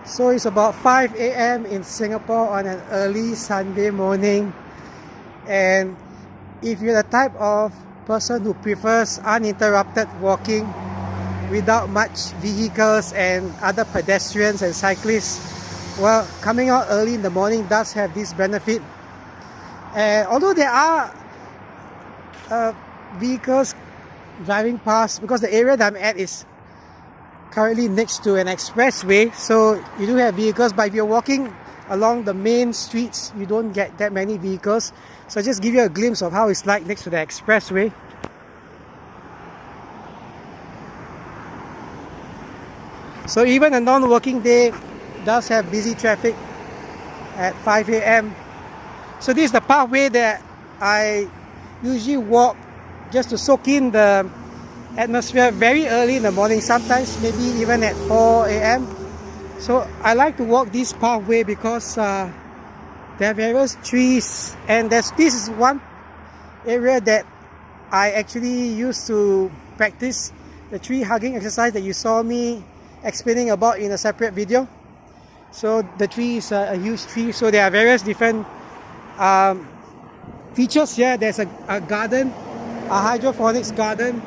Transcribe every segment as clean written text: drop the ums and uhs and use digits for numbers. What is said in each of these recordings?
So it's about 5 a.m. in Singapore on an early Sunday morning, and if you're the type of person who prefers uninterrupted walking without much vehicles and other pedestrians and cyclists, well, coming out early in the morning does have this benefit. And although there are vehicles driving past, because the area that I'm at is currently next to an expressway, so you do have vehicles, but if you're walking along the main streets, you don't get that many vehicles. So just give you a glimpse of how it's like next to the expressway. So even a non-working day does have busy traffic at 5 a.m. So this is the pathway that I usually walk just to soak in the atmosphere very early in the morning, sometimes maybe even at 4 a.m. So I like to walk this pathway because there are various trees, and this is one area that I actually used to practice the tree hugging exercise that you saw me explaining about in a separate video. So the tree is a huge tree, so there are various different features here. There's a garden, a hydroponics garden,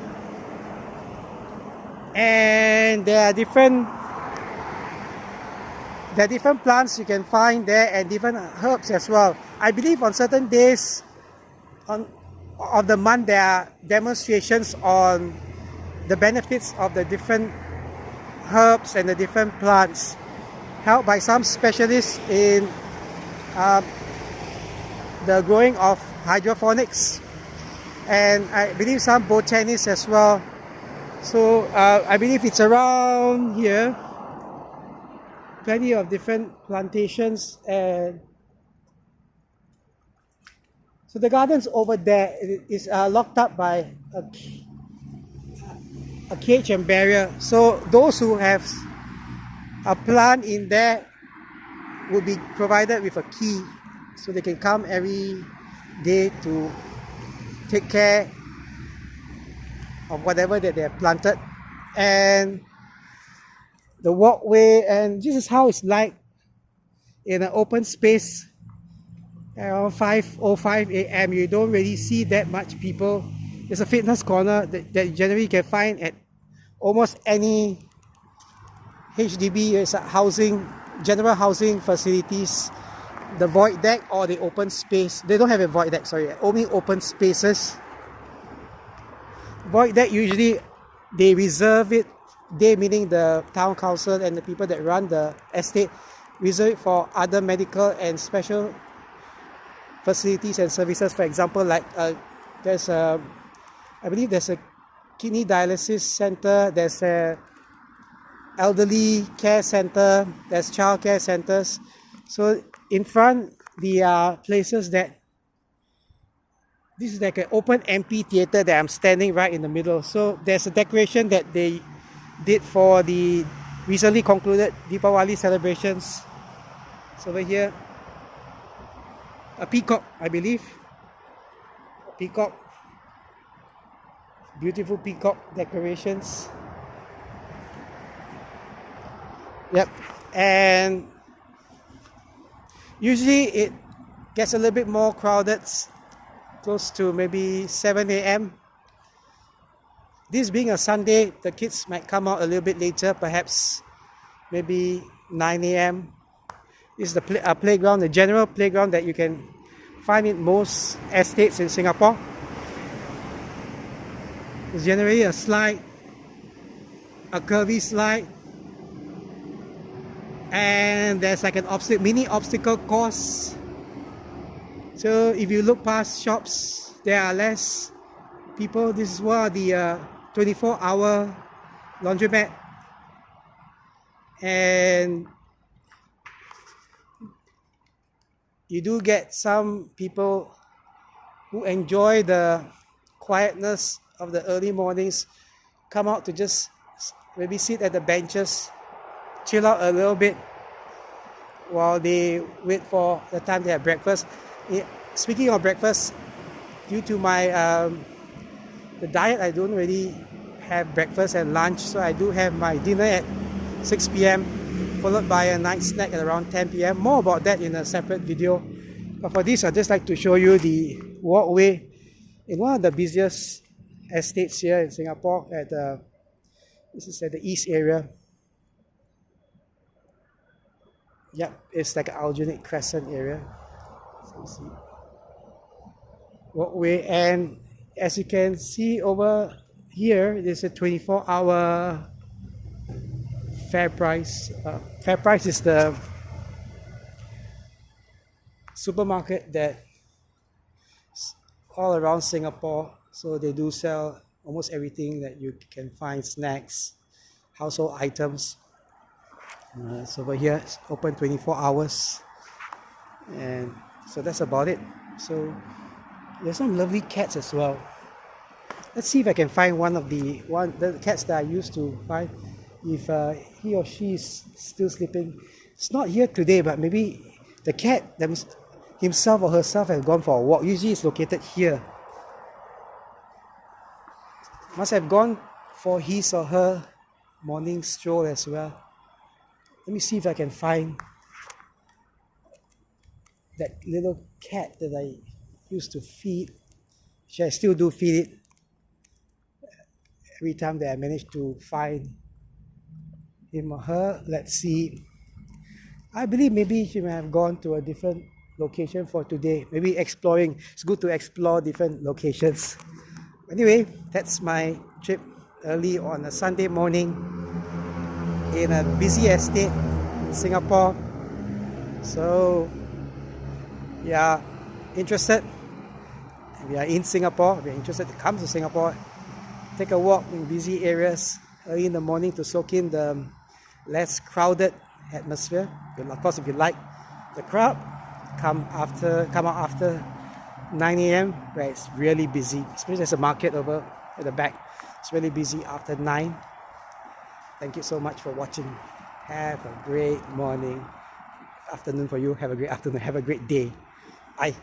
and there are different plants you can find there, and different herbs as well. I believe on certain days of the month there are demonstrations on the benefits of the different herbs and the different plants, held by some specialists in the growing of hydroponics, and I believe some botanists as well. So I believe it's around here, plenty of different plantations. And so the gardens over there is locked up by a cage and barrier, so those who have a plant in there will be provided with a key, so they can come every day to take care of whatever that they have planted. And the walkway, and this is how it's like in an open space around 5:05 a.m. You don't really see that much people. There's a fitness corner that generally you can find at almost any HDB housing, general housing facilities. The void deck or the open space. They don't have a void deck, sorry, only open spaces. Void deck, usually they reserve it, they meaning the town council and the people that run the estate, reserve it for other medical and special facilities and services. For example, like I believe there's a kidney dialysis center, there's a elderly care center, there's child care centers. So in front, there are places that, this is like an open amphitheater that I'm standing right in the middle. So there's a decoration that they did for the recently concluded Deepawali celebrations. So over here, a peacock, I believe. A peacock. Beautiful peacock decorations. Yep. And usually it gets a little bit more crowded close to maybe 7 a.m. This being a Sunday, the kids might come out a little bit later, perhaps maybe 9 a.m. This is a playground, the general playground that you can find in most estates in Singapore. It's generally a slide, a curvy slide, and there's like an mini obstacle course. So if you look past shops, there are less people. This is one of the 24-hour laundromat, and you do get some people who enjoy the quietness of the early mornings, come out to just maybe sit at the benches, chill out a little bit while they wait for the time to have breakfast. Speaking of breakfast, due to my the diet, I don't really have breakfast and lunch, so I do have my dinner at 6 p.m. followed by a night snack at around 10 p.m. More about that in a separate video. But for this, I'd just like to show you the walkway in one of the busiest estates here in Singapore. This is at the east area. Yep, it's like an Aljunied Crescent area. So you see walkway, and as you can see over here, there's a 24-hour FairPrice. FairPrice is the supermarket that all around Singapore. So they do sell almost everything that you can find, snacks, household items. So over here it's open 24 hours, and so that's about it. So there's some lovely cats as well. Let's see if I can find one of the cats that I used to find, if he or she is still sleeping. It's not here today, but maybe the cat himself or herself has gone for a walk. Usually it's located here. Must have gone for his or her morning stroll as well. Let me see if I can find that little cat that I used to feed. I still do feed it. Every time that I manage to find him or her, let's see. I believe maybe she may have gone to a different location for today. Maybe exploring. It's good to explore different locations. Anyway, that's my trip early on a Sunday morning in a busy estate in Singapore. So yeah, interested, we are in Singapore, we're interested to come to Singapore, take a walk in busy areas early in the morning to soak in the less crowded atmosphere. Of course, if you like the crowd, come out after 9 a.m. where it's really busy, especially there's a market over at the back. It's really busy after 9. Thank you so much for watching. Have a great morning, afternoon for you. Have a great afternoon. Have a great day. Bye.